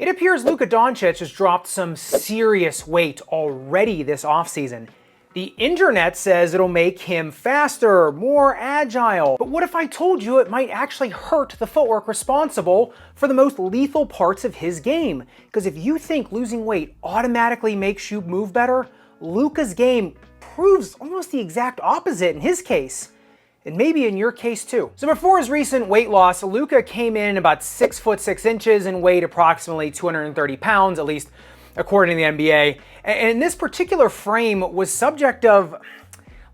It appears Luka Doncic has dropped some serious weight already this offseason. The internet says it'll make him faster, more agile. But what if I told you it might actually hurt the footwork responsible for the most lethal parts of his game? Because if you think losing weight automatically makes you move better, Luka's game proves almost the exact opposite in his case. And maybe in your case too. So before his recent weight loss, Luka came in about 6 foot 6 inches and weighed approximately 230 pounds, at least according to the NBA. And this particular frame was subject of,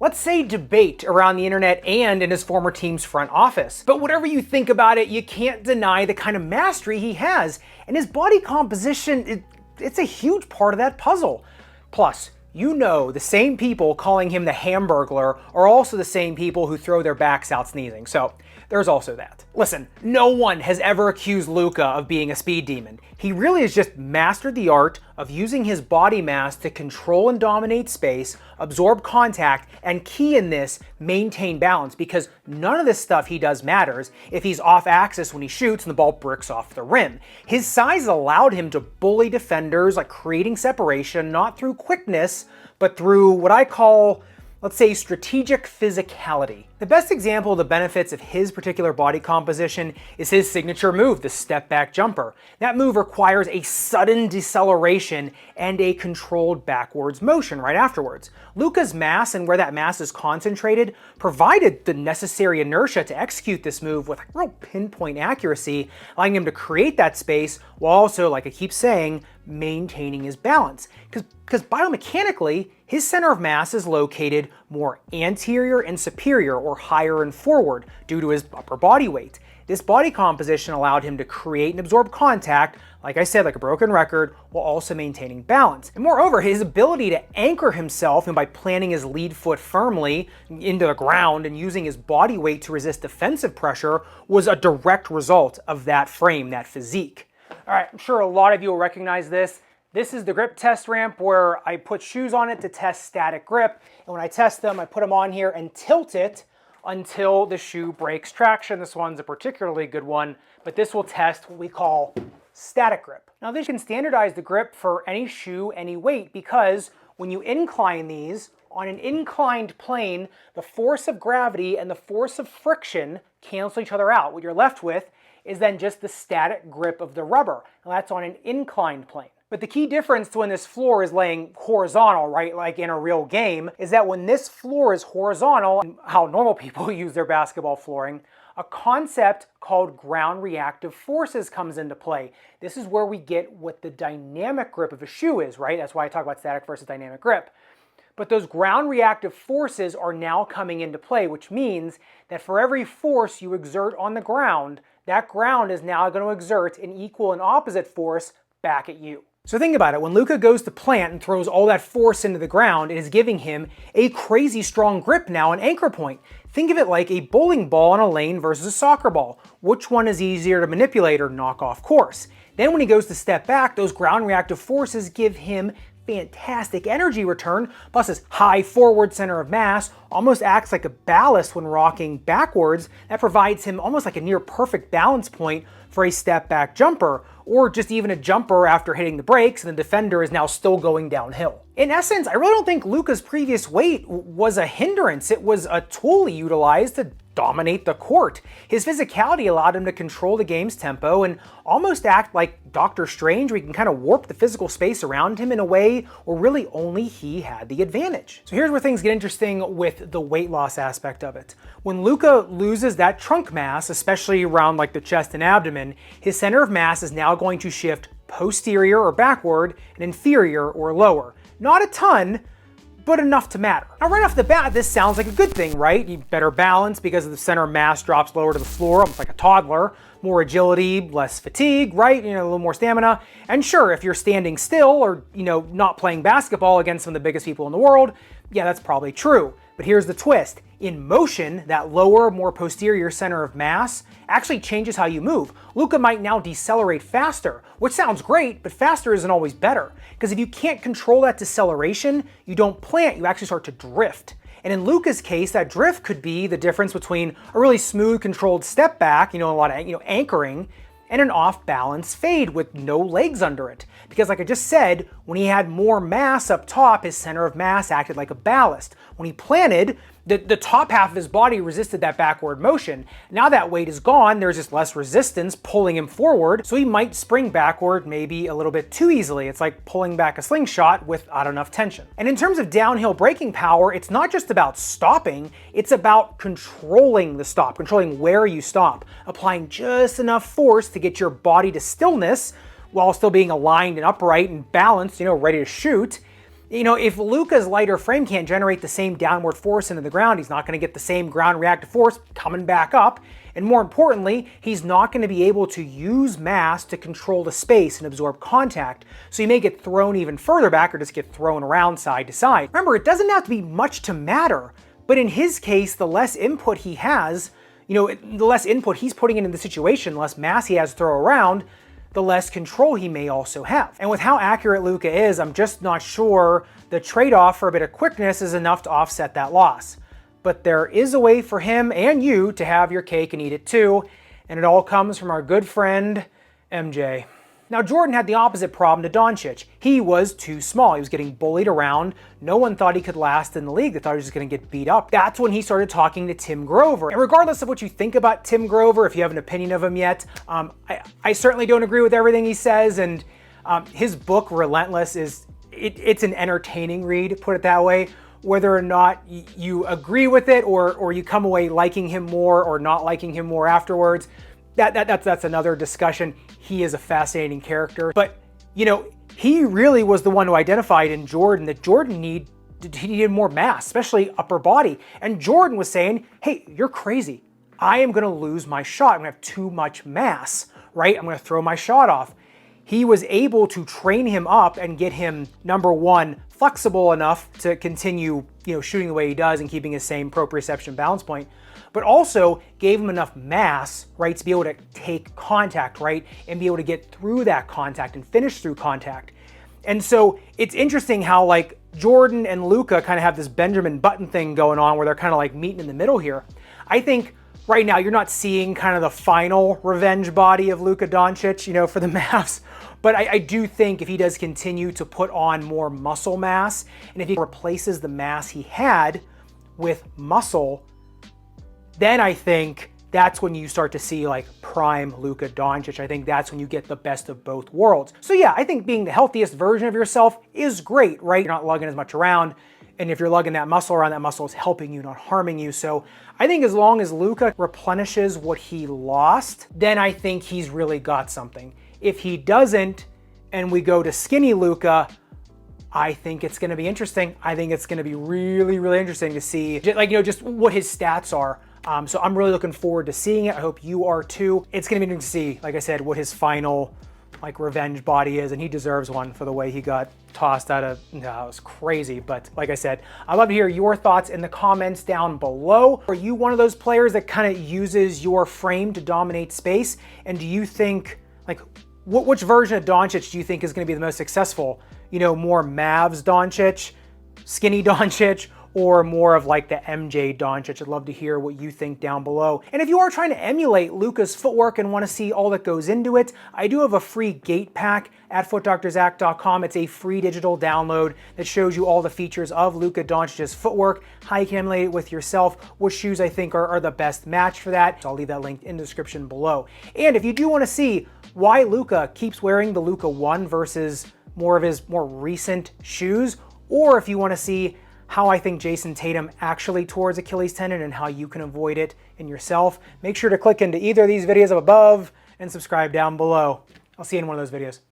let's say, debate around the internet and in his former team's front office. But whatever you think about it, you can't deny the kind of mastery he has. And his body composition, it's a huge part of that puzzle. Plus, you know, the same people calling him the Hamburglar are also the same people who throw their backs out sneezing. So there's also that. Listen, no one has ever accused Luka of being a speed demon. He really has just mastered the art of using his body mass to control and dominate space, absorb contact, and key in this, maintain balance, because none of this stuff he does matters if he's off axis when he shoots and the ball bricks off the rim. His size allowed him to bully defenders, like creating separation, not through quickness, but through what I call, let's say, strategic physicality. The best example of the benefits of his particular body composition is his signature move, the step-back jumper. That move requires a sudden deceleration and a controlled backwards motion right afterwards. Luka's mass and where that mass is concentrated provided the necessary inertia to execute this move with real pinpoint accuracy, allowing him to create that space while also, like I keep saying, maintaining his balance. Because biomechanically, his center of mass is located more anterior and superior, or higher and forward, due to his upper body weight. This body composition allowed him to create and absorb contact, like I said, like a broken record, while also maintaining balance. And moreover, his ability to anchor himself, and by planting his lead foot firmly into the ground and using his body weight to resist defensive pressure, was a direct result of that frame, that physique. All right, I'm sure a lot of you will recognize this. This is the grip test ramp where I put shoes on it to test static grip. And when I test them, I put them on here and tilt it until the shoe breaks traction. This one's a particularly good one, but this will test what we call static grip. Now this can standardize the grip for any shoe, any weight, because when you incline these on an inclined plane, the force of gravity and the force of friction cancel each other out. What you're left with is then just the static grip of the rubber. Now that's on an inclined plane. But the key difference to when this floor is laying horizontal, right, like in a real game, is that when this floor is horizontal, and how normal people use their basketball flooring, a concept called ground reactive forces comes into play. This is where we get what the dynamic grip of a shoe is, right? That's why I talk about static versus dynamic grip. But those ground reactive forces are now coming into play, which means that for every force you exert on the ground, that ground is now going to exert an equal and opposite force back at you. So think about it, when Luka goes to plant and throws all that force into the ground, it is giving him a crazy strong grip now, an anchor point. Think of it like a bowling ball on a lane versus a soccer ball. Which one is easier to manipulate or knock off course? Then when he goes to step back, those ground reactive forces give him fantastic energy return, plus his high forward center of mass almost acts like a ballast when rocking backwards. That provides him almost like a near perfect balance point for a step back jumper, or just even a jumper after hitting the brakes and the defender is now still going downhill. In essence, I really don't think Luka's previous weight was a hindrance. It was a tool he utilized to dominate the court. His physicality allowed him to control the game's tempo and almost act like Doctor Strange, where he can kind of warp the physical space around him in a way where really only he had the advantage. So here's where things get interesting with the weight loss aspect of it. When Luka loses that trunk mass, especially around like the chest and abdomen, his center of mass is now going to shift posterior or backward and inferior or lower. Not a ton, but enough to matter. Now right off the bat, this sounds like a good thing, right? You better balance because the center of mass drops lower to the floor, almost like a toddler. More agility, less fatigue, right? A little more stamina. And sure, if you're standing still or, not playing basketball against some of the biggest people in the world, yeah, that's probably true. But here's the twist. In motion, that lower, more posterior center of mass actually changes how you move. Luka might now decelerate faster, which sounds great, but faster isn't always better. Because if you can't control that deceleration, you don't plant, you actually start to drift. And in Luka's case, that drift could be the difference between a really smooth, controlled step back, a lot of anchoring, and an off-balance fade with no legs under it. Because like I just said, when he had more mass up top, his center of mass acted like a ballast. When he planted, the top half of his body resisted that backward motion. Now that weight is gone, there's just less resistance pulling him forward, so he might spring backward maybe a little bit too easily. It's like pulling back a slingshot without enough tension. And in terms of downhill braking power, it's not just about stopping, it's about controlling the stop, controlling where you stop, applying just enough force to get your body to stillness while still being aligned and upright and balanced, ready to shoot. If Luka's lighter frame can't generate the same downward force into the ground, he's not going to get the same ground reactive force coming back up. And more importantly, he's not going to be able to use mass to control the space and absorb contact. So he may get thrown even further back or just get thrown around side to side. Remember, it doesn't have to be much to matter. But in his case, the less input he has, the less input he's putting into the situation, the less mass he has to throw around, the less control he may also have. And with how accurate Luka is, I'm just not sure the trade-off for a bit of quickness is enough to offset that loss. But there is a way for him and you to have your cake and eat it too, and it all comes from our good friend, MJ. Now Jordan had the opposite problem to Doncic. He was too small. He was getting bullied around. No one thought he could last in the league. They thought he was just going to get beat up. That's when he started talking to Tim Grover. And regardless of what you think about Tim Grover, if you have an opinion of him yet, I certainly don't agree with everything he says. And his book, Relentless, it's an entertaining read, put it that way. Whether or not you agree with it or you come away liking him more or not liking him more afterwards, that's another discussion. He is a fascinating character. But, he really was the one who identified in Jordan that Jordan needed more mass, especially upper body. And Jordan was saying, hey, you're crazy. I am going to lose my shot. I'm going to have too much mass, right? I'm going to throw my shot off. He was able to train him up and get him, number one, flexible enough to continue, shooting the way he does and keeping his same proprioception balance point, but also gave him enough mass, right, to be able to take contact, right, and be able to get through that contact and finish through contact. And so it's interesting how like Jordan and Luka kind of have this Benjamin Button thing going on where they're kind of like meeting in the middle here. I think right now you're not seeing kind of the final revenge body of Luka Doncic, for the Mavs. But I do think if he does continue to put on more muscle mass, and if he replaces the mass he had with muscle, then I think that's when you start to see like prime Luka Doncic. I think that's when you get the best of both worlds. So yeah, I think being the healthiest version of yourself is great, right? You're not lugging as much around. And if you're lugging that muscle around, that muscle is helping you, not harming you. So I think as long as Luka replenishes what he lost, then I think he's really got something. If he doesn't, and we go to skinny Luka, I think it's going to be interesting. I think it's going to be really, really interesting to see, just what his stats are. So I'm really looking forward to seeing it. I hope you are too. It's going to be interesting to see, like I said, what his final revenge body is, and he deserves one for the way he got tossed out of, it was crazy. But like I said, I'd love to hear your thoughts in the comments down below. Are you one of those players that kind of uses your frame to dominate space? And do you think, which version of Doncic do you think is going to be the most successful? More Mavs Doncic, skinny Doncic, or more of like the MJ Doncic? I'd love to hear what you think down below. And if you are trying to emulate Luka's footwork and want to see all that goes into it, I do have a free gait pack at footdrzack.com. It's a free digital download that shows you all the features of Luka Doncic's footwork, how you can emulate it with yourself, which shoes I think are the best match for that. So I'll leave that linked in the description below. And if you do want to see why Luka keeps wearing the Luka 1 versus more of his more recent shoes, or if you want to see how I think Jason Tatum actually tore his Achilles tendon and how you can avoid it in yourself, make sure to click into either of these videos up above and subscribe down below. I'll see you in one of those videos.